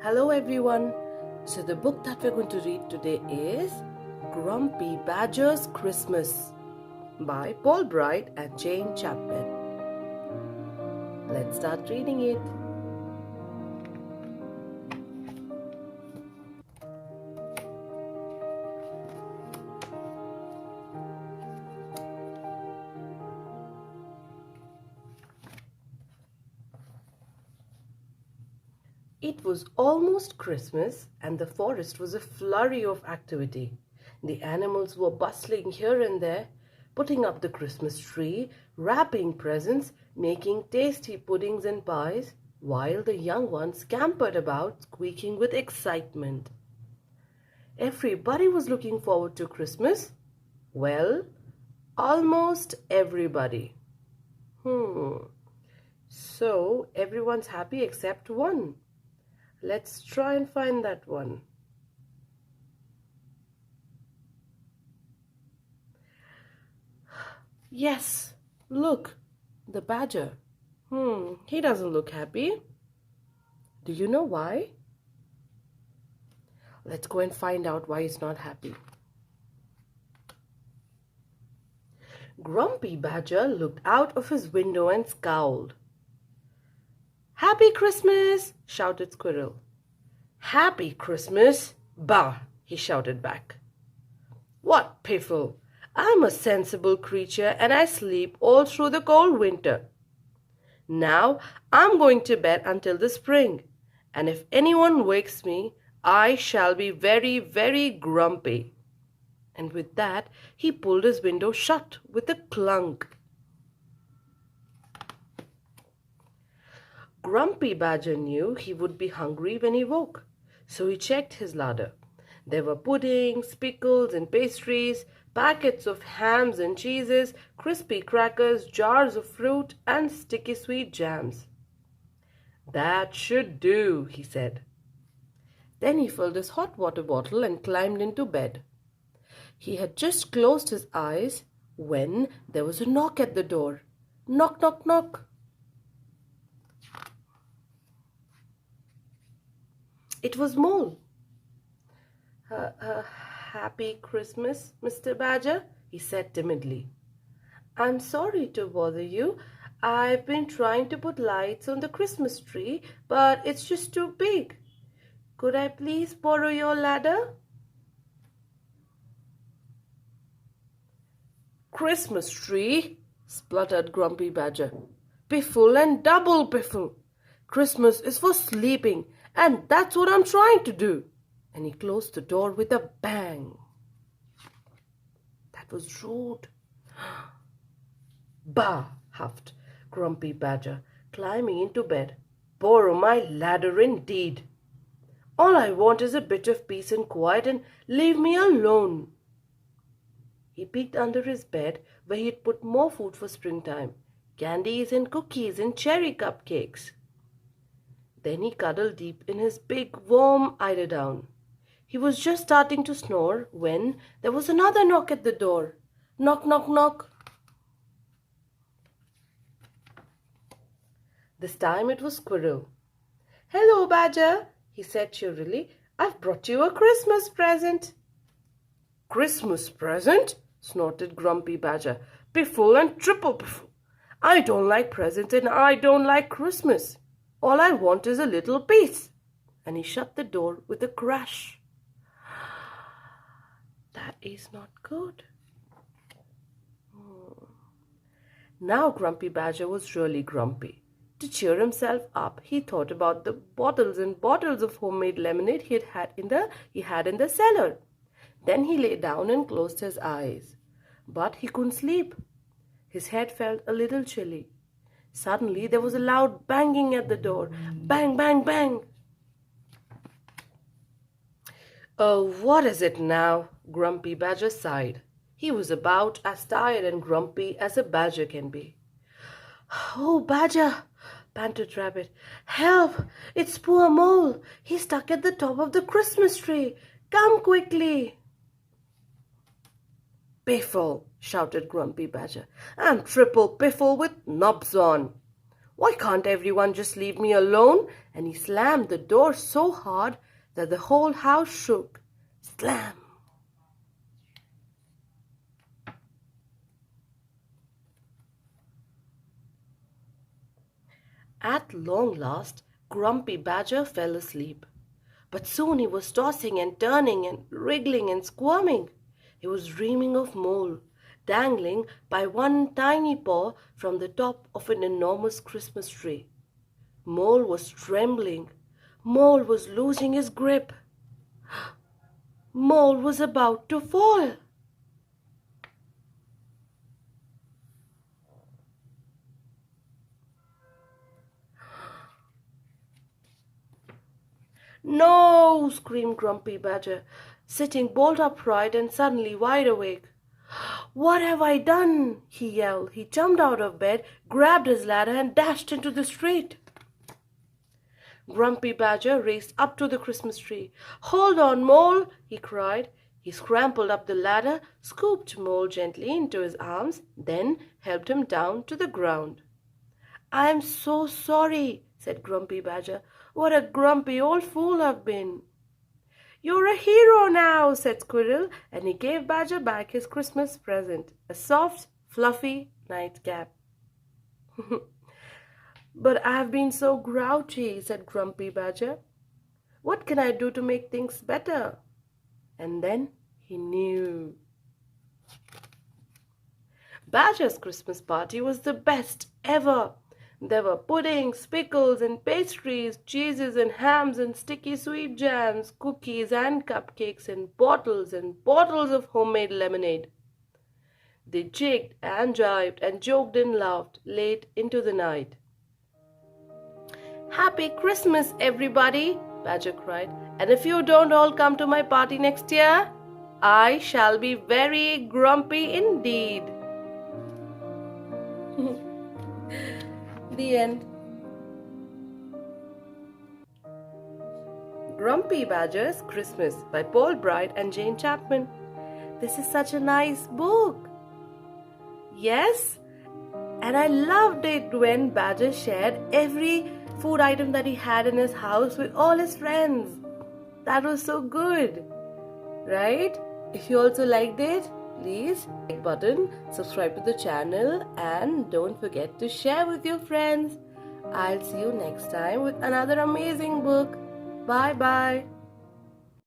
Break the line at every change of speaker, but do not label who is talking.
Hello everyone. So the book that we're going to read today is Grumpy Badger's Christmas by Paul Bright and Jane Chapman. Let's start reading it. It was almost Christmas and the forest was a flurry of activity. The animals were bustling here and there, putting up the Christmas tree, wrapping presents, making tasty puddings and pies, while the young ones scampered about, squeaking with excitement. Everybody was looking forward to Christmas. Well, almost everybody. So everyone's happy except one. Let's try and find that one. Yes, look, the badger. He doesn't look happy. Do you know why? Let's go and find out why he's not happy. Grumpy Badger looked out of his window and scowled. "Happy Christmas!" shouted Squirrel. "Happy Christmas! Bah!" he shouted back. "What piffle! I'm a sensible creature and I sleep all through the cold winter. Now I'm going to bed until the spring, and if anyone wakes me, I shall be very, very grumpy." And with that, he pulled his window shut with a clunk. Grumpy Badger knew he would be hungry when he woke, so he checked his larder. There were puddings, pickles and pastries, packets of hams and cheeses, crispy crackers, jars of fruit and sticky sweet jams. "That should do," he said. Then he filled his hot water bottle and climbed into bed. He had just closed his eyes when there was a knock at the door. Knock, knock, knock. It was Mole. "Happy Christmas, Mr. Badger," he said timidly. "I'm sorry to bother you. I've been trying to put lights on the Christmas tree, but it's just too big. Could I please borrow your ladder?" "Christmas tree?" spluttered Grumpy Badger. "Piffle and double piffle. Christmas is for sleeping, and that's what I'm trying to do." And he closed the door with a bang. "That was rude." "Bah!" huffed Grumpy Badger, climbing into bed. "Borrow my ladder indeed. All I want is a bit of peace and quiet, and leave me alone." He peeked under his bed where he'd put more food for springtime, candies and cookies and cherry cupcakes. Then he cuddled deep in his big, warm eiderdown. He was just starting to snore when there was another knock at the door. Knock, knock, knock. This time it was Squirrel. "Hello, Badger," he said cheerily. "I've brought you a Christmas present." "Christmas present?" snorted Grumpy Badger. "Piffle and triple piffle. I don't like presents and I don't like Christmas. All I want is a little peace." And he shut the door with a crash. That is not good. Now Grumpy Badger was really grumpy. To cheer himself up, he thought about the bottles and bottles of homemade lemonade he had in the cellar. Then he lay down and closed his eyes. But he couldn't sleep. His head felt a little chilly. Suddenly there was a loud banging at the door. Bang, bang, bang. "Oh, what is it now?" Grumpy Badger sighed. He was about as tired and grumpy as a badger can be. "Oh, Badger," panted Rabbit. "Help! It's poor Mole. He's stuck at the top of the Christmas tree. Come quickly." "Piffle!" shouted Grumpy Badger. "And triple piffle with knobs on. Why can't everyone just leave me alone and he slammed the door so hard that the whole house shook. Slam! At long last, Grumpy Badger fell asleep. But soon he was tossing and turning and wriggling and squirming. He was dreaming of Mole, dangling by one tiny paw from the top of an enormous Christmas tree. Mole was trembling. Mole was losing his grip. Mole was about to fall. "No!" screamed Grumpy Badger, sitting bolt upright and suddenly wide awake. "What have I done?" he yelled. He jumped out of bed, grabbed his ladder, and dashed into the street. Grumpy Badger raced up to the Christmas tree. "Hold on, Mole!" he cried. He scrambled up the ladder, scooped Mole gently into his arms, then helped him down to the ground. "I'm so sorry," said Grumpy Badger. "What a grumpy old fool I've been." "You're a hero now," said Squirrel, and he gave Badger back his Christmas present, a soft, fluffy nightcap. "But I've been so grouchy," said Grumpy Badger. "What can I do to make things better?" And then he knew. Badger's Christmas party was the best ever. There were puddings, pickles and pastries, cheeses and hams and sticky sweet jams, cookies and cupcakes and bottles of homemade lemonade. They jigged and jived and joked and laughed late into the night. "Happy Christmas, everybody!" Badger cried. "And if you don't all come to my party next year, I shall be very grumpy indeed." The end. Grumpy Badger's Christmas by Paul Bright and Jane Chapman. This is such a nice book. Yes, and I loved it when Badger shared every food item that he had in his house with all his friends. That was so good, right? If you also liked it, please like button, subscribe to the channel, and don't forget to share with your friends. I'll see you next time with another amazing book. Bye bye.